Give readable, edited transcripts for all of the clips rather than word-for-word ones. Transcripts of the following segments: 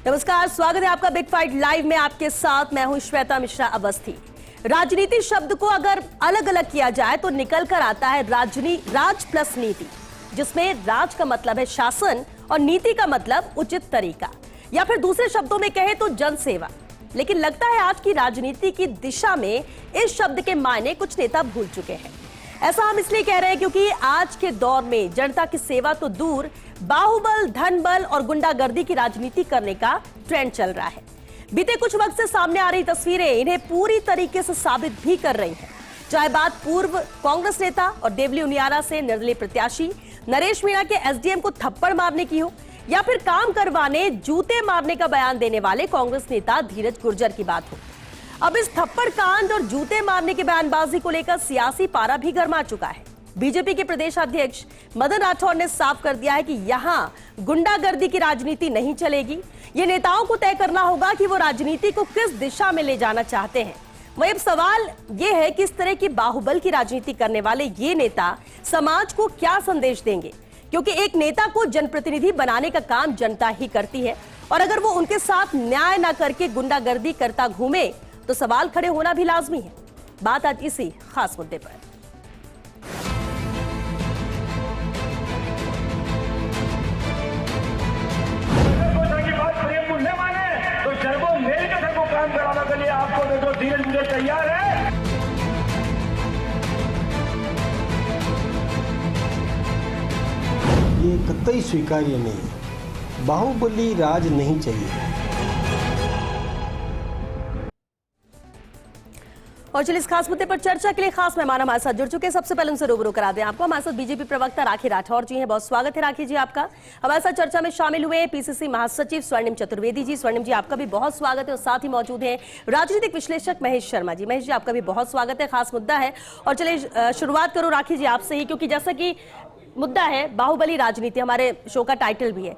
नमस्कार, स्वागत है आपका बिग फाइट लाइव में। आपके साथ मैं हूं श्वेता मिश्रा अवस्थी। राजनीति शब्द को अगर अलग अलग किया जाए तो निकल कर आता है राज प्लस नीति, जिसमें राज का मतलब है शासन और नीति का मतलब उचित तरीका, या फिर दूसरे शब्दों में कहे तो जनसेवा। लेकिन लगता है आज की राजनीति की दिशा में इस शब्द के मायने कुछ नेता भूल चुके हैं। ऐसा हम इसलिए कह रहे हैं क्योंकि आज के दौर में जनता की सेवा तो दूर, बाहुबल, धन बल और गुंडागर्दी की राजनीति करने का ट्रेंड चल रहा है। बीते कुछ वक्त से सामने आ रही तस्वीरें इन्हें पूरी तरीके से साबित भी कर रही हैं। चाहे बात पूर्व कांग्रेस नेता और देवली उनियारा से निर्दलीय प्रत्याशी नरेश मीणा के एसडीएम को थप्पड़ मारने की हो, या फिर काम करवाने जूते मारने का बयान देने वाले कांग्रेस नेता धीरज गुर्जर की बात हो। अब इस थप्पड़ कांड और जूते मारने की बयानबाजी को लेकर सियासी पारा भी गर्मा चुका है। बीजेपी के प्रदेश अध्यक्ष मदन राठौर ने साफ कर दिया है कि यहां गुंडागर्दी की राजनीति नहीं चलेगी। ये नेताओं को तय करना होगा कि वो राजनीति को किस दिशा में ले जाना चाहते हैं। वहीं अब सवाल ये है कि इस तरह की बाहुबल की राजनीति करने वाले ये नेता समाज को क्या संदेश देंगे, क्योंकि एक नेता को जनप्रतिनिधि बनाने का काम जनता ही करती है, और अगर वो उनके साथ न्याय न करके गुंडागर्दी करता घूमे तो सवाल खड़े होना भी लाजमी है। बात आज इसी खास मुद्दे पर। तो जरबो मेल के सर को काम कराने के लिए आपको देखो धीरज मुझे तैयार है। ये कतई स्वीकार्य नहीं है। बाहुबली राज नहीं चाहिए। और चलिए इस खास मुद्दे पर चर्चा के लिए खास मेहमान हमारे साथ जुड़ चुके हैं। सबसे पहले उनसे रूबरू करा दें आपको। हमारे साथ बीजेपी प्रवक्ता राखी राठौर जी हैं। बहुत स्वागत है राखी जी आपका। हमारे साथ चर्चा में शामिल हुए पीसीसी महासचिव स्वर्णिम चतुर्वेदी जी। स्वर्णिम जी आपका भी बहुत स्वागत है। और साथ ही मौजूद हैं राजनीतिक विश्लेषक महेश शर्मा जी। महेश जी आपका भी बहुत स्वागत है। खास मुद्दा है, और चलिए शुरुआत करो राखी जी आपसे ही, क्योंकि जैसा कि मुद्दा है बाहुबली राजनीति, हमारे शो का टाइटल भी है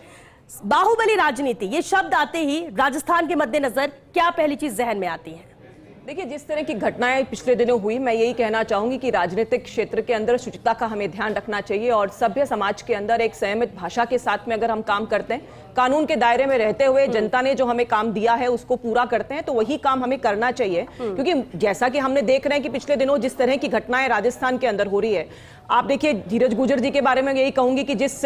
बाहुबली राजनीति। ये शब्द आते ही राजस्थान के मद्देनजर क्या पहली चीज जहन में आती है? देखिए, जिस तरह की घटनाएं पिछले दिनों हुई, मैं यही कहना चाहूंगी कि राजनीतिक क्षेत्र के अंदर शुचिता का हमें ध्यान रखना चाहिए, और सभ्य समाज के अंदर एक संयमित भाषा के साथ में अगर हम काम करते हैं, कानून के दायरे में रहते हुए जनता ने जो हमें काम दिया है उसको पूरा करते हैं, तो वही काम हमें करना चाहिए। क्योंकि जैसा कि हमने देख रहे हैं कि पिछले दिनों जिस तरह की घटनाएं राजस्थान के अंदर हो रही है, आप देखिए धीरज गुर्जर जी के बारे में यही कहूंगी कि जिस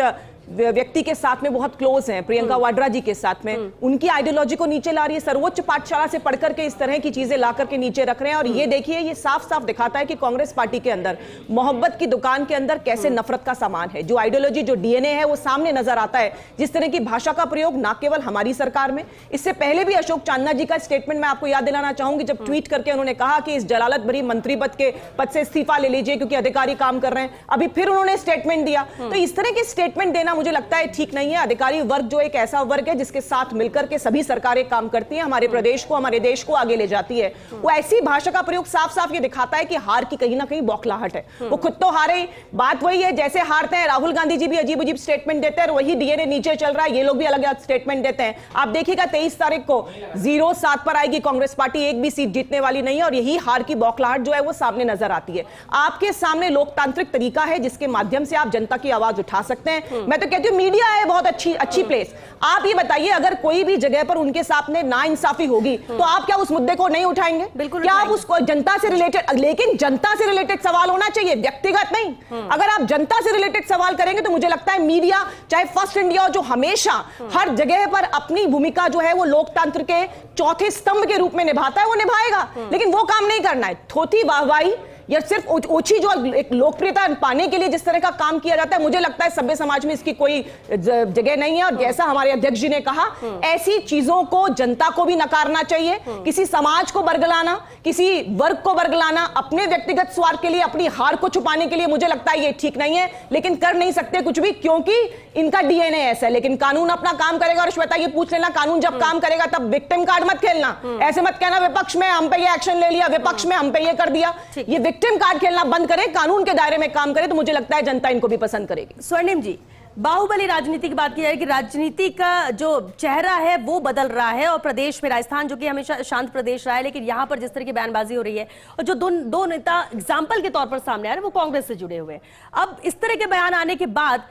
व्यक्ति के साथ में बहुत क्लोज हैं, प्रियंका वाड्रा जी के साथ में, उनकी आइडियोलॉजी को नीचे ला रही है, सर्वोच्च पाठशाला से पढ़कर के इस तरह की चीजें ला करके नीचे रख रहे हैं। और ये देखिए, ये साफ साफ दिखाता है कि कांग्रेस पार्टी के अंदर मोहब्बत की दुकान के अंदर कैसे नफरत का सामान है। जो आइडियोलॉजी, जो डीएनए है, वो सामने नजर आता है। जिस तरह की भाषा का प्रयोग ना केवल हमारी सरकार में, इससे पहले भी अशोक चांदना जी का स्टेटमेंट मैं आपको याद दिलाना चाहूंगी, जब ट्वीट करके उन्होंने कहा कि इस जलालत भरी मंत्री पद से इस्तीफा ले लीजिए क्योंकि अधिकारी काम कर रहे हैं। अभी फिर उन्होंने स्टेटमेंट दिया। तो इस तरह के स्टेटमेंट देना मुझे लगता है ठीक नहीं है। अधिकारी वर्ग जो एक ऐसा वर्ग है जिसके साथ मिलकर के सभी सरकारें काम करती हैं, हमारे प्रदेश को, हमारे देश को आगे ले जाती है, वो ऐसी भाषा का प्रयोग साफ साफ ये दिखाता है कि हार की कहीं ना कहीं बौखलाहट है। वो खुद तो हारे, बात वही है जैसे हारते हैं। राहुल गांधी जी भी अजीब अजीब स्टेटमेंट देते हैं, और वही डीएनए नीचे चल रहा है, ये लोग भी अलग अलग स्टेटमेंट देते हैं। आप देखिएगा 23 तारीख को 0-7 पर आएगी कांग्रेस पार्टी, एक भी सीट जीतने वाली नहीं है, और यही हार की बौखलाहट जो है वो सामने नजर आती है। आपके सामने लोकतांत्रिक तरीका है जिसके माध्यम से आप जनता की आवाज उठा सकते हैं। मैं तो कहती हूं मीडिया है बहुत अच्छी प्लेस। आप ये बताइए, अगर कोई भी जगह पर उनके साथ में नाइंसाफी होगी तो आप क्या उस मुद्दे को नहीं उठाएंगे? बिल्कुल। क्या आप उसको जनता से रिलेटेड, लेकिन जनता से रिलेटेड सवाल होना चाहिए, व्यक्तिगत नहीं। अगर आप जनता से रिलेटेड सवाल करेंगे तो मुझे लगता है मीडिया, चाहे फर्स्ट इंडिया, जो हमेशा हर जगह पर अपनी भूमिका जो है वो लोकतंत्र के चौथे स्तंभ के रूप में निभाता है, वो निभाएगा। लेकिन वो काम नहीं करना है। थोथी वाहवाही या सिर्फ ओछी जो एक लोकप्रियता पाने के लिए जिस तरह का काम किया जाता है, मुझे लगता है सभ्य समाज में इसकी कोई जगह नहीं है। और जैसा हमारे अध्यक्ष जी ने कहा, ऐसी चीजों को जनता को भी नकारना चाहिए। किसी समाज को बरगलाना, किसी वर्ग को बरगलाना अपने व्यक्तिगत स्वार्थ के लिए, अपनी हार को छुपाने के लिए, मुझे लगता है ये ठीक नहीं है। लेकिन कर नहीं सकते कुछ भी, क्योंकि इनका डीएनए ऐसा है। लेकिन कानून अपना काम करेगा। और श्वेता ये पूछ लेना, कानून जब काम करेगा तब विक्टिम कार्ड मत खेलना। ऐसे मत कहना विपक्ष में हम पे ये एक्शन ले लिया, विपक्ष में हम पे ये कर दिया। ये विक्टिम कार्ड खेलना बंद करें, कानून के दायरे में काम करें, तो मुझे लगता है जनता इनको भी पसंद करेगी। स्वर्णिम जी, बाहुबली राजनीति की बात की जाए कि राजनीति का जो चेहरा है वो बदल रहा है, और प्रदेश में राजस्थान जो कि हमेशा शांत प्रदेश रहा है, लेकिन यहां पर जिस तरह की बयानबाजी हो रही है, और जो दो नेता एग्जाम्पल के तौर पर सामने आ रहे हैं वो कांग्रेस से जुड़े हुए हैं। अब इस तरह के बयान आने के बाद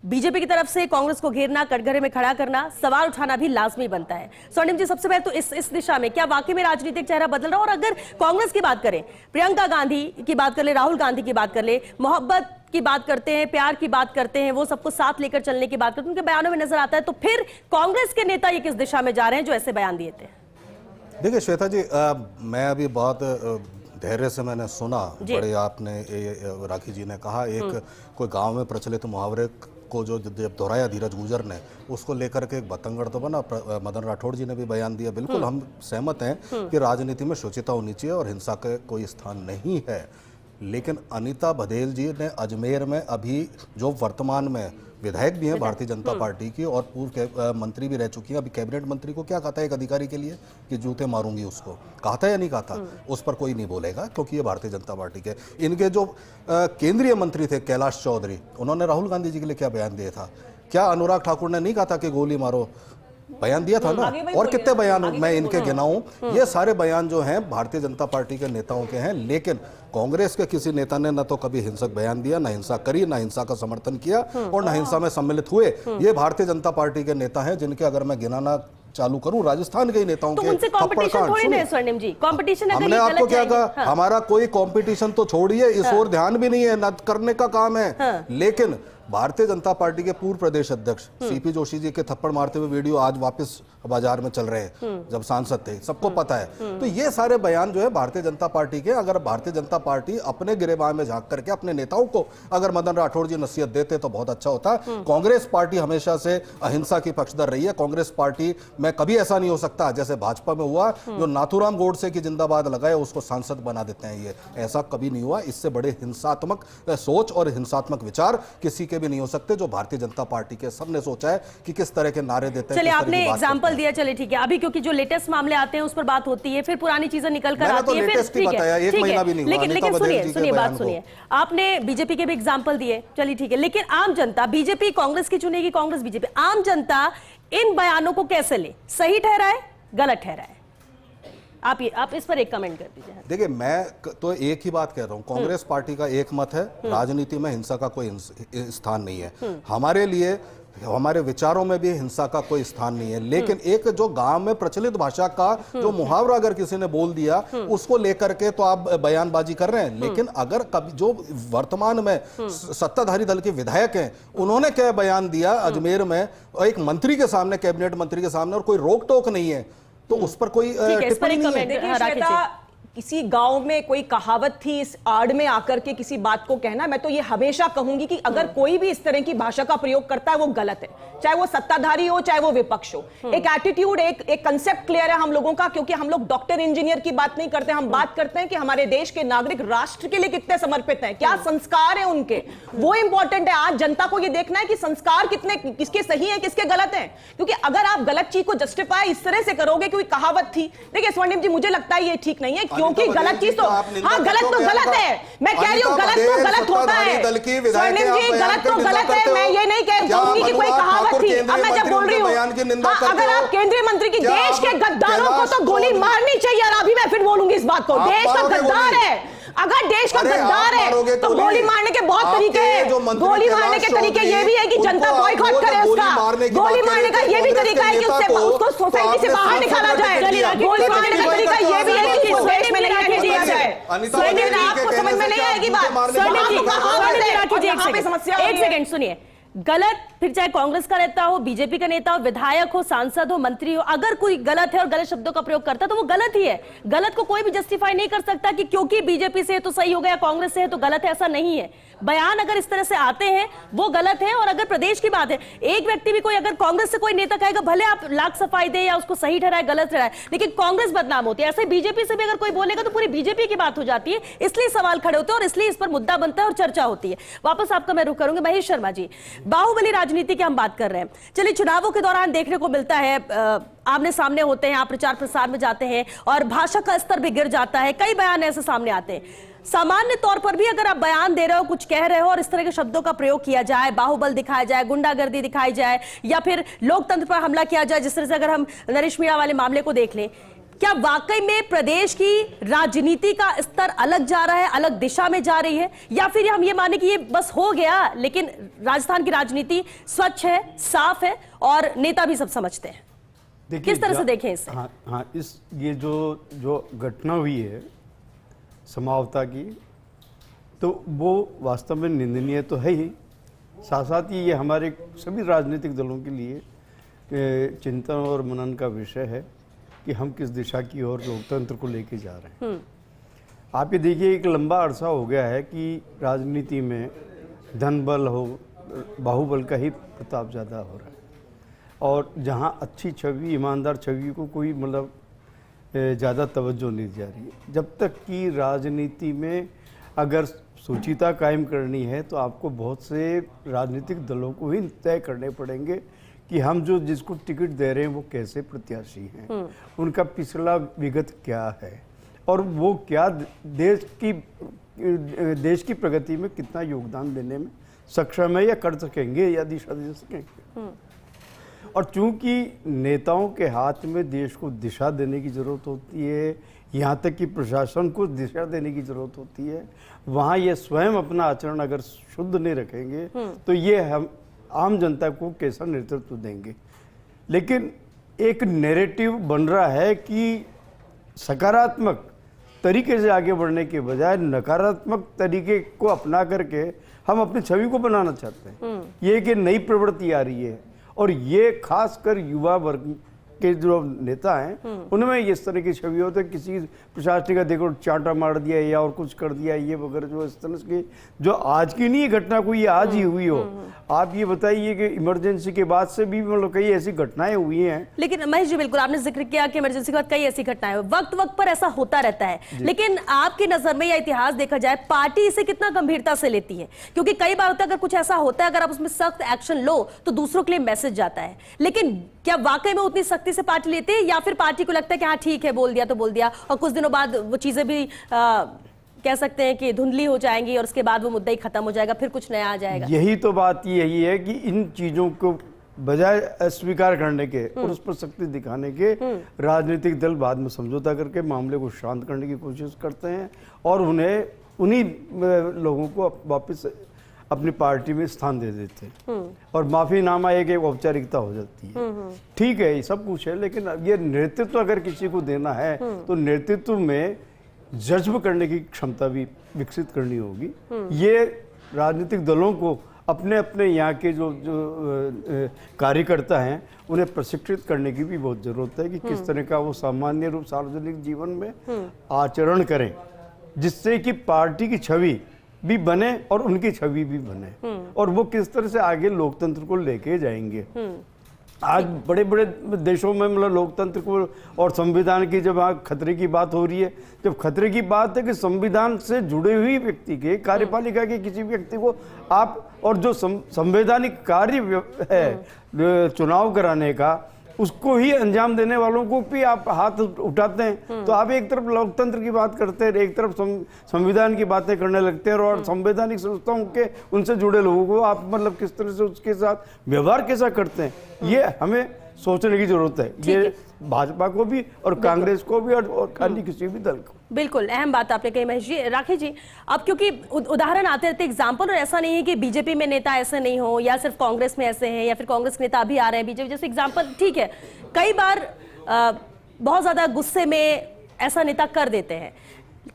बीजेपी की तरफ से कांग्रेस को घेरना, कटघरे में खड़ा करना, सवाल उठाना भी लाजमी बनता है। स्वर्णिम जी, सबसे पहले तो इस दिशा में क्या वाकई में राजनीतिक चेहरा बदल रहा है? और अगर कांग्रेस की बात करें, प्रियंका गांधी की बात कर ले, राहुल गांधी की बात कर ले, मोहब्बत की बात करते हैं, प्यार की बात करते हैं, वो सबको साथ लेकर चलने की बात करते हैं, उनके बयानों में नजर आता है, तो फिर कांग्रेस के नेता ये किस दिशा में जा रहे हैं जो ऐसे बयान दिए थे? देखिए श्वेता जी, मैं अभी बहुत धैर्य से मैंने सुना, बड़े आपने राखी जी ने कहा, एक कोई गांव में प्रचलित मुहावरे को जो जब दोहराया धीरज गुजर ने, उसको लेकर के एक बतंगड़ तो बना। मदन राठौड़ जी ने भी बयान दिया। बिल्कुल हम सहमत हैं कि राजनीति में शुचिता होनी चाहिए और हिंसा का कोई स्थान नहीं है। लेकिन अनीता बघेल जी ने अजमेर में अभी, जो वर्तमान में विधायक भी हैं भारतीय जनता पार्टी की और पूर्व मंत्री भी रह चुकी हैं, अभी कैबिनेट मंत्री को क्या कहा था एक अधिकारी के लिए कि जूते मारूंगी उसको? कहा था या नहीं कहा था? उस पर कोई नहीं बोलेगा क्योंकि ये भारतीय जनता पार्टी के। इनके जो केंद्रीय मंत्री थे कैलाश चौधरी, उन्होंने राहुल गांधी जी के लिए क्या बयान दिया था? क्या अनुराग ठाकुर ने नहीं कहा था कि गोली मारो? बयान दिया था ना। और कितने बयान मैं इनके गिनाऊं? ये सारे बयान जो हैं भारतीय जनता पार्टी के नेताओं के हैं। लेकिन कांग्रेस के किसी नेता ने न तो कभी हिंसक बयान दिया, ना हिंसा करी, ना हिंसा का समर्थन किया और ना हिंसा में सम्मिलित हुए। ये भारतीय जनता पार्टी के नेता हैं जिनके अगर मैं गिनाना चालू करूं राजस्थान के ही नेताओं के उनसे कंपटीशन थोड़ी नहीं है स्वर्णिम जी। कंपटीशन हमने आपको क्या कहा? हमारा कोई कंपटीशन तो छोड़िए, इस ओर ध्यान भी नहीं है, न करने का काम है। लेकिन भारतीय जनता पार्टी के पूर्व प्रदेश अध्यक्ष सीपी जोशी जी के थप्पड़ मारते हुए वीडियो आज वापस बाजार में चल रहे हैं, जब सांसद थे, सबको पता है। तो ये सारे बयान जो है भारतीय जनता पार्टी के, अगर भारतीय जनता पार्टी अपने गिरेबान में झांक करके अपने नेताओं को अगर मदन राठौड़ जी नसीहत देते तो बहुत अच्छा होता। कांग्रेस पार्टी हमेशा से अहिंसा की पक्षधर रही है। कांग्रेस पार्टी में कभी ऐसा नहीं हो सकता जैसे भाजपा में हुआ, जो नाथूराम गोडसे की जिंदाबाद लगाए उसको सांसद बना देते हैं। ये ऐसा कभी नहीं हुआ। इससे बड़े हिंसात्मक सोच और हिंसात्मक विचार किसी भी नहीं हो सकते जो भारतीय जनता पार्टी के सबने सोचा है कि किस तरह के नारे देते हैं। चलिए, आपने एग्जांपल दिया, चलिए ठीक है। अभी क्योंकि जो लेटेस्ट मामले आते हैं उस पर बात होती है, फिर पुरानी चीजें निकल कर आती है, फिर ठीक है, लेकिन सुनिए बात सुनिए, आपने बीजेपी के भी एग्जांपल दिए, चलिए ठीक है। लेकिन आम जनता, बीजेपी कांग्रेस की चुनेगी, कांग्रेस बीजेपी, आम जनता इन बयानों को कैसे ले? सही ठहराए, गलत ठहराए? आप इस पर एक कमेंट कर दीजिए। देखिए, मैं तो एक ही बात कह रहा हूं, कांग्रेस पार्टी का एक मत है, राजनीति में हिंसा का कोई स्थान नहीं है। हमारे लिए, हमारे विचारों में भी हिंसा का कोई स्थान नहीं है। लेकिन एक जो गांव में प्रचलित भाषा का जो मुहावरा अगर किसी ने बोल दिया, उसको लेकर के तो आप बयानबाजी कर रहे हैं। लेकिन अगर कभी जो वर्तमान में सत्ताधारी दल के विधायक हैं, उन्होंने क्या बयान दिया अजमेर में एक मंत्री के सामने, कैबिनेट मंत्री के सामने, और कोई रोक टोक नहीं है, तो उस पर कोई टिप्पणी नहीं है। देखिए श्वेता, किसी गांव में कोई कहावत थी, इस आड़ में आकर के किसी बात को कहना, मैं तो ये हमेशा कहूंगी कि अगर कोई भी इस तरह की भाषा का प्रयोग करता है वो गलत है, चाहे वो सत्ताधारी हो चाहे वो विपक्ष हो। एक एटीट्यूड, एक कंसेप्ट क्लियर है हम लोगों का, क्योंकि हम लोग डॉक्टर इंजीनियर की बात नहीं करते, हम बात करते हैं कि हमारे देश के नागरिक राष्ट्र के लिए कितने समर्पित हैं, क्या संस्कार है उनके, वो इंपॉर्टेंट है। आज जनता को ये देखना है कि संस्कार कितने, किसके सही है, किसके गलत है। क्योंकि अगर आप गलत चीज को जस्टिफाई इस तरह से करोगे, कोई कहावत थी, देखिए स्वर्णिम जी, मुझे लगता है ये ठीक नहीं है, क्योंकि गलत चीज तो, हाँ गलत तो गलत है, मैं कह रही हूँ गलत तो गलत होता है स्वर्णिम जी, गलत तो गलत है। मैं ये नहीं कहूंगी कि कोई कहावत थी। अब मैं जब बोल रही हूँ, अगर आप केंद्रीय मंत्री की, देश के गद्दारों को तो गोली मारनी चाहिए। और अभी मैं फिर बोलूंगी इस बात को, देश का गद्दार है, अगर देश का गद्दार है तो गोली मारने के बहुत तरीके हैं। गोली मारने के तरीके ये भी है कि जनता बॉयकॉट करे उसका, गोली मारने का ये भी तरीका है कि उसको सोसाइटी से बाहर निकाला जाए, गोली मारने का तरीका ये भी है कि इस देश में नहीं रहने दिया जाए। आपको समझ में नहीं आएगी बात? एक सेकंड सुनिए, गलत, फिर चाहे कांग्रेस का नेता हो, बीजेपी का नेता हो, विधायक हो, सांसद हो, मंत्री हो, अगर कोई गलत है और गलत शब्दों का प्रयोग करता है तो वो गलत ही है। गलत को कोई भी जस्टिफाई नहीं कर सकता कि क्योंकि बीजेपी से है तो सही हो गया, कांग्रेस से है तो गलत है, ऐसा नहीं है। बयान अगर इस तरह से आते हैं वो गलत है। और अगर प्रदेश की बात है, एक व्यक्ति भी कोई अगर कांग्रेस से कोई नेता कहेगा, भले आप लाख सफाई दे या उसको सही ठहराए गलत ठहराए, लेकिन कांग्रेस बदनाम होती है। ऐसे बीजेपी से भी अगर कोई बोलेगा तो पूरी बीजेपी की बात हो जाती है, इसलिए सवाल खड़े होते हैं और इसलिए इस पर मुद्दा बनता है और चर्चा होती है। वापस आपका मैं रुख करूंगा। महेश शर्मा जी, बाहुबली राजनीति की हम बात कर रहे हैं। चलिए, चुनावों के दौरान देखने को मिलता है, आमने सामने होते हैं, आप प्रचार प्रसार में जाते हैं और भाषा का स्तर भी गिर जाता है, कई बयान ऐसे सामने आते हैं। सामान्य तौर पर भी अगर आप बयान दे रहे हो, कुछ कह रहे हो और इस तरह के शब्दों का प्रयोग किया जाए, बाहुबल दिखाया जाए, गुंडागर्दी दिखाई जाए या फिर लोकतंत्र पर हमला किया जाए, जिस तरह से अगर हम नरेश मीणा वाले मामले को देख लें, क्या वाकई में प्रदेश की राजनीति का स्तर अलग जा रहा है, अलग दिशा में जा रही है, या फिर हम ये माने कि ये बस हो गया, लेकिन राजस्थान की राजनीति स्वच्छ है, साफ है और नेता भी सब समझते हैं? किस तरह से देखें इसे? हाँ, ये जो घटना हुई है समावता की, तो वो वास्तव में निंदनीय तो है ही, साथ साथ ही ये हमारे सभी राजनीतिक दलों के लिए चिंतन और मनन का विषय है कि हम किस दिशा की ओर लोकतंत्र को लेके जा रहे हैं। आप ये देखिए, एक लंबा अरसा हो गया है कि राजनीति में धन बल हो, बाहुबल का ही प्रताप ज़्यादा हो रहा है, और जहाँ अच्छी छवि, ईमानदार छवि को कोई मतलब ज़्यादा तवज्जो नहीं दी जा रही है। जब तक कि राजनीति में अगर शुचिता कायम करनी है तो आपको बहुत से राजनीतिक दलों को ही तय करने पड़ेंगे कि हम जिसको टिकट दे रहे हैं वो कैसे प्रत्याशी हैं, उनका पिछला विगत क्या है, और वो क्या देश की प्रगति में कितना योगदान देने में सक्षम है या कर सकेंगे या दिशा दे सकेंगे। और चूंकि नेताओं के हाथ में देश को दिशा देने की ज़रूरत होती है, यहाँ तक कि प्रशासन को दिशा देने की ज़रूरत होती है, वहाँ ये स्वयं अपना आचरण अगर शुद्ध नहीं रखेंगे तो ये हम आम जनता को कैसा नेतृत्व देंगे। लेकिन एक नैरेटिव बन रहा है कि सकारात्मक तरीके से आगे बढ़ने के बजाय नकारात्मक तरीके को अपना करके हम अपनी छवि को बनाना चाहते हैं। ये कि नई प्रवृत्ति आ रही है, और ये खासकर युवा वर्ग के जो नेता हैं उनमें इस तरह की छवि होती है, किसी प्रशासनिक का देखो चांटा मार दिया या और कुछ कर दिया, ये वगैरह जो इस तरह की जो आज की नहीं घटना कोई ये आज ही हुई हो। आप ये बताइए कि इमरजेंसी के बाद से भी मतलब कई ऐसी घटनाएं हुई हैं। लेकिन महेश जी, बिल्कुल आपने जिक्र किया कि इमरजेंसी के बाद कई ऐसी घटनाएं वक्त वक्त पर ऐसा होता रहता है, लेकिन आपकी नजर में या इतिहास देखा जाए, पार्टी इसे कितना गंभीरता से लेती है? क्योंकि कई बार होता है अगर कुछ ऐसा होता है, अगर आप उसमें सख्त एक्शन लो तो दूसरों के लिए मैसेज जाता है, लेकिन क्या वाकई में उतनी सख्ती से पार्टी लेती है, या फिर पार्टी को लगता है कि हाँ ठीक है, बोल दिया तो बोल दिया, और कुछ दिनों बाद वो चीजें भी कह सकते हैं कि धुंधली हो जाएंगी और उसके बाद वो मुद्दा ही खत्म हो जाएगा, फिर कुछ नया आ जाएगा? यही तो बात यही है कि इन चीजों को बजाय अस्वीकार करने के और उस पर सख्ती दिखाने के, राजनीतिक दल बाद में समझौता करके मामले को शांत करने की कोशिश करते हैं और उन्हें उन्हीं लोगों को वापस अपनी पार्टी में स्थान दे देते हैं, और माफीनामा एक औपचारिकता हो जाती है। ठीक है, ये सब कुछ है, लेकिन ये नेतृत्व अगर किसी को देना है तो नेतृत्व में जज्ब करने की क्षमता भी विकसित करनी होगी। ये राजनीतिक दलों को अपने अपने यहाँ के जो कार्यकर्ता हैं उन्हें प्रशिक्षित करने की भी बहुत जरूरत है कि किस तरह का वो सामान्य रूप सार्वजनिक जीवन में आचरण करें, जिससे कि पार्टी की छवि भी बने और उनकी छवि भी बने, और वो किस तरह से आगे लोकतंत्र को लेके जाएंगे। आज बड़े बड़े देशों में मतलब लोकतंत्र को और संविधान की जब खतरे की बात हो रही है, जब खतरे की बात है कि संविधान से जुड़े हुए व्यक्ति के, कार्यपालिका के किसी व्यक्ति को आप, और जो संवैधानिक कार्य है चुनाव कराने का, उसको ही अंजाम देने वालों को भी आप हाथ उठाते हैं, तो आप एक तरफ लोकतंत्र की बात करते हैं, एक तरफ संविधान की बातें करने लगते हैं, और संवैधानिक संस्थाओं के उनसे जुड़े लोगों को आप मतलब किस तरह से उसके साथ व्यवहार कैसा करते हैं, ये हमें सोचने की जरूरत है। ये भाजपा को भी और कांग्रेस को भी और अन्य किसी भी दल को। बिल्कुल अहम बात आपने कही महेश जी। राखी जी, अब क्योंकि उदाहरण आते रहते एग्जाम्पल, और ऐसा नहीं है कि बीजेपी में नेता ऐसे नहीं हो या सिर्फ कांग्रेस में ऐसे हैं, या फिर कांग्रेस के नेता अभी आ रहे हैं बीजेपी जैसे एग्जाम्पल, ठीक है, कई बार बहुत ज्यादा गुस्से में ऐसा नेता कर देते हैं,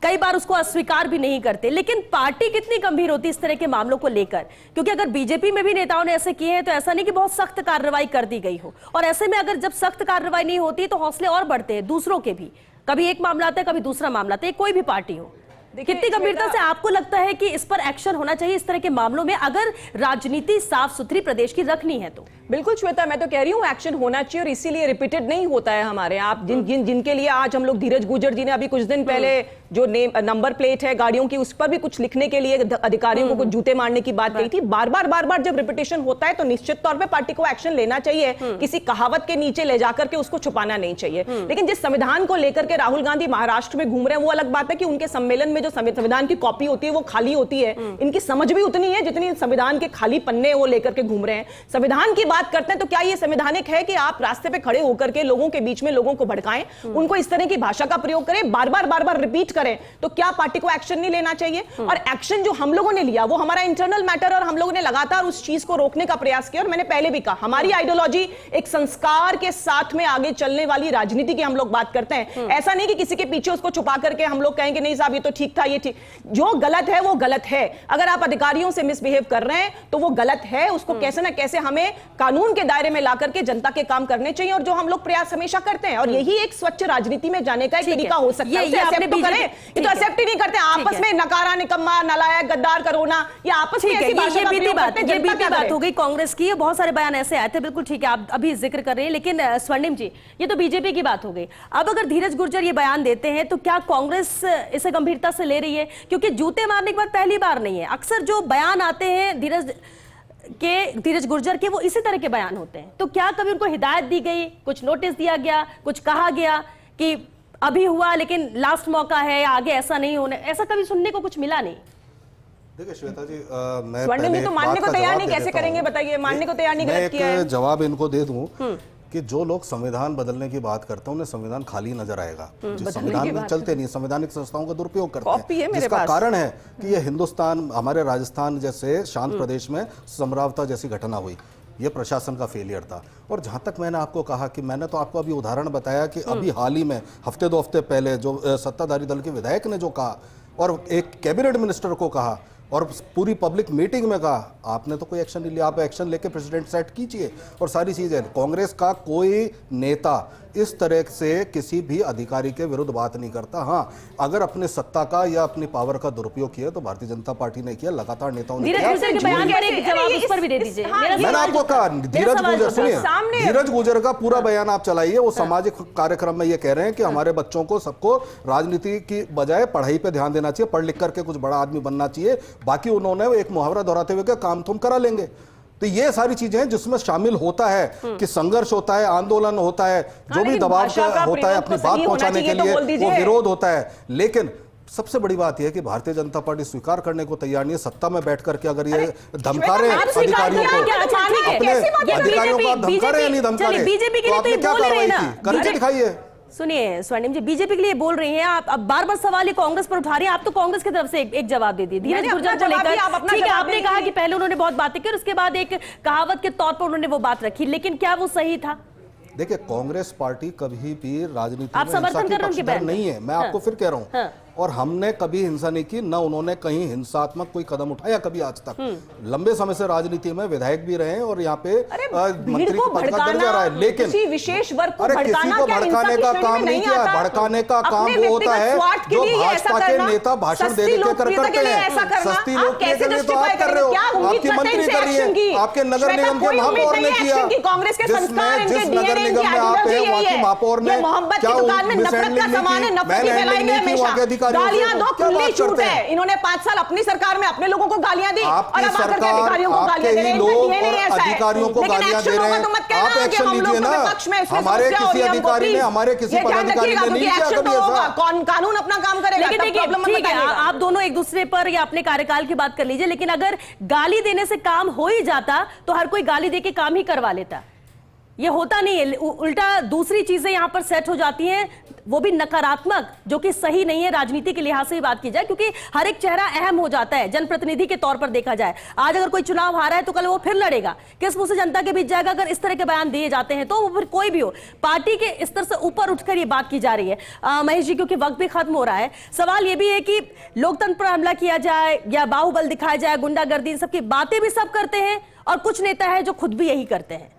कई बार उसको अस्वीकार भी नहीं करते, लेकिन पार्टी कितनी गंभीर होती है इस तरह के मामलों को लेकर? क्योंकि अगर बीजेपी में भी नेताओं ने ऐसे किए हैं तो ऐसा नहीं कि बहुत सख्त कार्रवाई कर दी गई हो, और ऐसे में अगर जब सख्त कार्रवाई नहीं होती तो हौसले और बढ़ते हैं दूसरों के भी, कभी एक मामला आता है कभी दूसरा मामला आता है, कोई भी पार्टी हो। कितनी गंभीरता से आपको लगता है कि इस पर एक्शन होना चाहिए इस तरह के मामलों में, अगर राजनीति साफ सुथरी प्रदेश की रखनी है तो? बिल्कुल श्वेता, मैं तो कह रही हूँ एक्शन होना चाहिए, और इसीलिए रिपीटेड नहीं होता है हमारे आप जिनके लिए आज हम लोग, धीरज गुर्जर जी ने अभी कुछ दिन पहले जो नंबर प्लेट है गाड़ियों की उस पर भी कुछ लिखने के लिए अधिकारियों को कुछ जूते मारने की बात कही थी। बार बार जब रिपीटेशन होता है तो निश्चित तौर पर पार्टी को एक्शन लेना चाहिए, किसी कहावत के नीचे ले जाकर के उसको छुपाना नहीं चाहिए। लेकिन जिस संविधान को लेकर के राहुल गांधी महाराष्ट्र में घूम रहे हैं वो अलग बात है कि उनके सम्मेलन में जो संविधान की कॉपी होती है वो खाली होती है, इनकी समझ भी उतनी है जितनी संविधान के खाली पन्ने वो लेकर के घूम रहे हैं। संविधान की बात बात करते हैं तो क्या ये संवैधानिक है कि आप रास्ते पे खड़े होकर के लोगों के बीच में लोगों को भड़काएं, उनको इस तरह की भाषा का प्रयोग करें, बार बार रिपीट करें? तो क्या पार्टी को एक्शन नहीं लेना चाहिए? और एक्शन जो हम लोगों ने लिया वो हमारा इंटरनल मैटर, और हम लोगों ने लगातार उस चीज को रोकने का प्रयास किया। और मैंने पहले भी कहा, हमारी आइडियोलॉजी एक संस्कार के साथ में आगे चलने वाली राजनीति की हम लोग बात करते हैं। ऐसा नहीं कि किसी के पीछे उसको छुपा करके हम लोग कहेंगे नहीं साहब ये तो ठीक था, ये ठीक। जो गलत है वो गलत है। अगर आप अधिकारियों से मिसबिहेव कर रहे हैं तो वो गलत है, उसको कैसे ना कैसे हमें कानून के दायरे में ला करके जनता के काम करने चाहिए, और जो हम लोग प्रयास हमेशा करते हैं। और यही एक स्वच्छ राजनीति में जाने का एक तरीका हो सकता है। ये तो एक्सेप्ट ही नहीं करते, आपस में नकारा, निकम्मा, नालायक, गद्दार, करोना, ये आपस में ऐसी भाषा का प्रयोग करते हैं। ये बीती बात हो गई कांग्रेस की, बहुत सारे बयान ऐसे आए थे, बिल्कुल ठीक है, आप अभी जिक्र कर रहे हैं। लेकिन स्वर्णिम जी, ये तो बीजेपी की बात हो गई। अब अगर धीरज गुर्जर ये बयान देते हैं तो क्या कांग्रेस इसे गंभीरता से ले रही है? क्योंकि जूते मारने के बाद पहली बार नहीं है, अक्सर जो बयान आते हैं धीरज गुर्जर के वो इसी तरह के बयान होते हैं। तो क्या कभी उनको हिदायत दी गई, कुछ नोटिस दिया गया, कुछ कहा गया कि अभी हुआ लेकिन लास्ट मौका है, आगे ऐसा नहीं होने, ऐसा कभी सुनने को कुछ मिला नहीं? देखिए श्वेता जी, मैं स्वर्णिम जी तो मानने को तैयार नहीं, कैसे करेंगे बताइए? मानने को तैयार नहीं, गलत किया है। जवाब इनको दे दूं कि जो लोग संविधान बदलने की बात करते हैं उन्हें संविधान खाली नजर आएगा, जो संविधान में चलते नहीं, संवैधानिक संस्थाओं का दुरुपयोग करते हैं, जिसका कारण है कि ये हिंदुस्तान, हमारे राजस्थान जैसे शांत प्रदेश में समरावता जैसी घटना हुई, ये प्रशासन का फेलियर था। और जहां तक मैंने आपको कहा कि मैंने तो आपको अभी उदाहरण बताया कि अभी हाल ही में हफ्ते 2 हफ्ते पहले जो सत्ताधारी दल के विधायक ने जो कहा और एक कैबिनेट मिनिस्टर को कहा और पूरी पब्लिक मीटिंग में कहा, आपने तो कोई एक्शन नहीं लिया। आप एक्शन लेके प्रेसिडेंट सेट कीजिए और सारी चीजें। कांग्रेस का कोई नेता इस तरह से किसी भी अधिकारी के विरुद्ध बात नहीं करता। हाँ, अगर अपने सत्ता का या अपनी पावर का दुरुपयोग किया तो भारतीय जनता पार्टी ने किया, लगातार नेताओं ने किया। मैंने आपको कहा, धीरज गुर्जर, सुनिए, धीरज गुर्जर का पूरा बयान आप चलाइए। वो सामाजिक कार्यक्रम में ये कह रहे हैं कि हमारे बच्चों को सबको राजनीति की बजाय पढ़ाई पे ध्यान देना चाहिए, पढ़ लिख करके कुछ बड़ा आदमी बनना चाहिए, बाकी उन्होंने एक मुहावरा दोहराते हुए काम तुम करा लेंगे। तो ये सारी चीजें हैं जिसमें शामिल होता है कि संघर्ष होता है, आंदोलन होता है, जो भी दबाव होता है अपनी बात पहुंचाने के लिए, वो विरोध होता है। लेकिन सबसे बड़ी बात यह है कि भारतीय जनता पार्टी स्वीकार करने को तैयार नहीं है। सत्ता में बैठकर के अगर ये धमका रहे अधिकारियों को, अपने अधिकारियों को धमका रहे या नहीं धमका रहे, तो आपने क्या कार्रवाई की, करके दिखाइए। सुनिए स्वर्णिम जी, बीजेपी के लिए बोल रही हैं आप, अब बार बार सवाल ही कांग्रेस पर उठा रही हैं। आप तो कांग्रेस की तरफ से एक जवाब दे दिए धीरज गुर्जर को लेकर। ठीक है, आपने कहा कि पहले उन्होंने बहुत बातें की और उसके बाद एक कहावत के तौर पर उन्होंने वो बात रखी, लेकिन क्या वो सही था? देखिए, कांग्रेस पार्टी कभी भी राजनीति आप में हिंसा की पक्षधर नहीं है। मैं आपको फिर कह रहा हूँ, और हमने कभी हिंसा नहीं की, न उन्होंने कहीं हिंसात्मक कोई कदम उठाया कभी आज तक। लंबे समय से राजनीति में विधायक भी रहे और यहाँ पे मंत्री का पद का दर्जा रहा है, लेकिन किसी विशेष वर्ग को किसी को भड़काने का काम नहीं किया। भड़काने का काम वो होता है जो भाजपा के नेता भाषण दे के करते हैं। सस्ती लोकप्रियता के लिए तो आप कर रहे हो, आपकी मंत्री कर रही है, आपके नगर निगम के महापौर ने किया, जिस नगर निगम में आप हैं वहाँ की महापौर ने क्या गालियां दो, खुली छूट है। इन्होंने 5 साल अपनी सरकार में अपने लोगों को गालियां दी और अब आकर के अधिकारियों को गालियां दे रहे हैं। अधिकारियों को गालियां दे रहे हैं, आप एक्शन लीजिए ना। हमारे किसी अधिकारी ने, हमारे किसी पदाधिकारी ने नहीं किया कभी ऐसा। कानून अपना काम करेगा। लेकिन ठीक है, आप दोनों एक दूसरे पर या अपने कार्यकाल की बात कर लीजिए, लेकिन अगर गाली देने से काम हो ही जाता तो हर कोई गाली देके काम ही करवा लेता। ये होता नहीं है, उल्टा दूसरी चीजें यहां पर सेट हो जाती हैं, वो भी नकारात्मक, जो कि सही नहीं है राजनीति के लिहाज से ही बात की जाए, क्योंकि हर एक चेहरा अहम हो जाता है जनप्रतिनिधि के तौर पर देखा जाए। आज अगर कोई चुनाव हारा है तो कल वो फिर लड़ेगा, किस मुंह से जनता के बीच जाएगा? अगर इस तरह के बयान दिए जाते हैं तो वो फिर कोई भी हो, पार्टी के स्तर से ऊपर उठकर ये बात की जा रही है। महेश जी, क्योंकि वक्त भी खत्म हो रहा है, सवाल ये भी है कि लोकतंत्र पर हमला किया जाए या बाहुबल दिखाया जाए, गुंडागर्दी, सबकी बातें भी सब करते हैं और कुछ नेता है जो खुद भी यही करते हैं।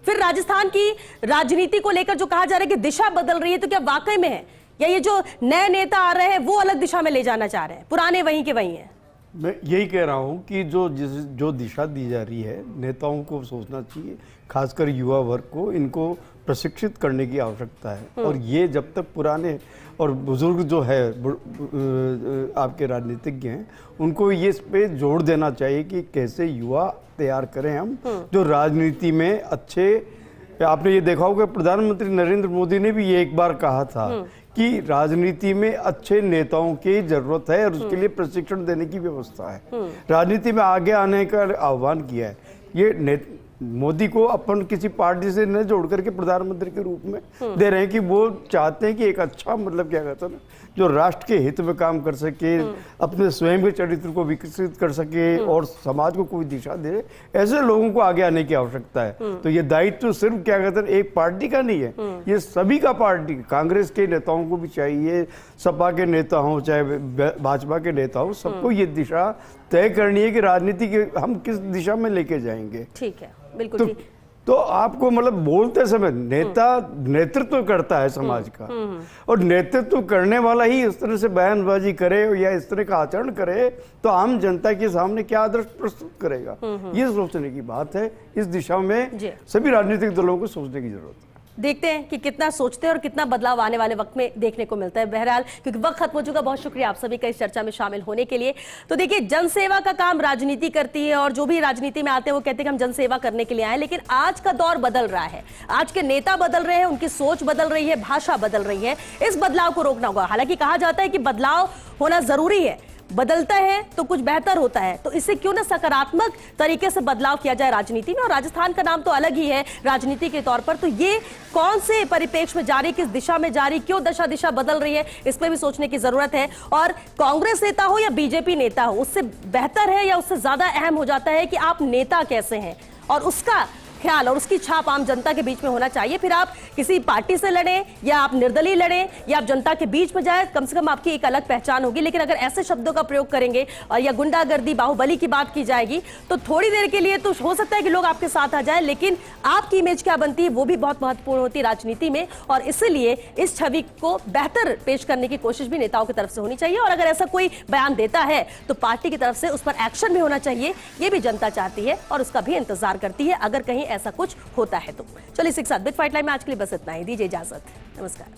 फिर राजस्थान की राजनीति को लेकर जो कहा जा रहा है कि दिशा बदल रही है, तो क्या वाकई में है, या ये जो नए नेता आ रहे हैं वो अलग दिशा में ले जाना चाह रहे हैं, पुराने वहीं के वहीं हैं? मैं यही कह रहा हूं कि जो दिशा दी जा रही है, नेताओं को सोचना चाहिए, खासकर युवा वर्ग को, इनको प्रशिक्षित करने की आवश्यकता है। और ये जब तक पुराने और बुजुर्ग जो है आपके राजनीतिज्ञ हैं, उनको ये इस पे जोर देना चाहिए कि कैसे युवा तैयार करें हम जो राजनीति में अच्छे। आपने ये देखा होगा प्रधानमंत्री नरेंद्र मोदी ने भी ये एक बार कहा था कि राजनीति में अच्छे नेताओं की जरूरत है और उसके लिए प्रशिक्षण देने की व्यवस्था है। राजनीति में आगे आने का आह्वान किया है। ये मोदी को अपन किसी पार्टी से न जोड़ करके प्रधानमंत्री के रूप में दे रहे हैं कि वो चाहते हैं कि एक अच्छा मतलब क्या कहते हैं ना, जो राष्ट्र के हित में काम कर सके, अपने स्वयं के चरित्र को विकसित कर सके और समाज को कोई दिशा दे, ऐसे लोगों को आगे आने की आवश्यकता है। तो ये दायित्व सिर्फ क्या कहते हैं एक पार्टी का नहीं है, ये सभी का पार्टी, कांग्रेस के नेताओं को भी चाहिए, सपा के नेता हों चाहे भाजपा के नेता हों, सबको ये दिशा तय करनी है कि राजनीति के हम किस दिशा में लेके जाएंगे। ठीक है, बिल्कुल ठीक। तो आपको मतलब बोलते समय नेता नेतृत्व करता है समाज का, और नेतृत्व करने वाला ही इस तरह से बयानबाजी करे या इस तरह का आचरण करे तो आम जनता के सामने क्या आदर्श प्रस्तुत करेगा, ये सोचने की बात है। इस दिशा में सभी राजनीतिक दलों को सोचने की जरूरत है। देखते हैं कि कितना सोचते हैं और कितना बदलाव आने वाले वक्त में देखने को मिलता है। बहरहाल क्योंकि वक्त खत्म हो चुका, बहुत शुक्रिया आप सभी का इस चर्चा में शामिल होने के लिए। तो देखिए, जनसेवा का काम राजनीति करती है और जो भी राजनीति में आते हैं वो कहते हैं कि हम जनसेवा करने के लिए आए, लेकिन आज का दौर बदल रहा है, आज के नेता बदल रहे हैं, उनकी सोच बदल रही है, भाषा बदल रही है। इस बदलाव को रोकना होगा। हालांकि कहा जाता है कि बदलाव होना जरूरी है, बदलता है तो कुछ बेहतर होता है, तो इससे क्यों ना सकारात्मक तरीके से बदलाव किया जाए राजनीति में। और राजस्थान का नाम तो अलग ही है राजनीति के तौर पर, तो ये कौन से परिप्रेक्ष्य में जारी, किस दिशा में जारी, क्यों दिशा बदल रही है, इस पर भी सोचने की जरूरत है। और कांग्रेस नेता हो या बीजेपी नेता हो, उससे बेहतर है या उससे ज्यादा अहम हो जाता है कि आप नेता कैसे हैं और उसका ख्याल और उसकी छाप आम जनता के बीच में होना चाहिए। फिर आप किसी पार्टी से लड़ें या आप निर्दलीय लड़ें या आप जनता के बीच में जाए, कम से कम आपकी एक अलग पहचान होगी। लेकिन अगर ऐसे शब्दों का प्रयोग करेंगे और या गुंडागर्दी, बाहुबली की बात की जाएगी, तो थोड़ी देर के लिए तो हो सकता है कि लोग आपके साथ आ जाए, लेकिन आपकी इमेज क्या बनती है वो भी बहुत महत्वपूर्ण होती है राजनीति में। और इसलिए इस छवि को बेहतर पेश करने की कोशिश भी नेताओं की तरफ से होनी चाहिए। और अगर ऐसा कोई बयान देता है तो पार्टी की तरफ से उस पर एक्शन भी होना चाहिए, ये भी जनता चाहती है और उसका भी इंतजार करती है अगर कहीं ऐसा कुछ होता है तो। चलिए, इसी के साथ बिग फाइट लाइव में आज के लिए बस इतना ही। दीजिए इजाजत, नमस्कार।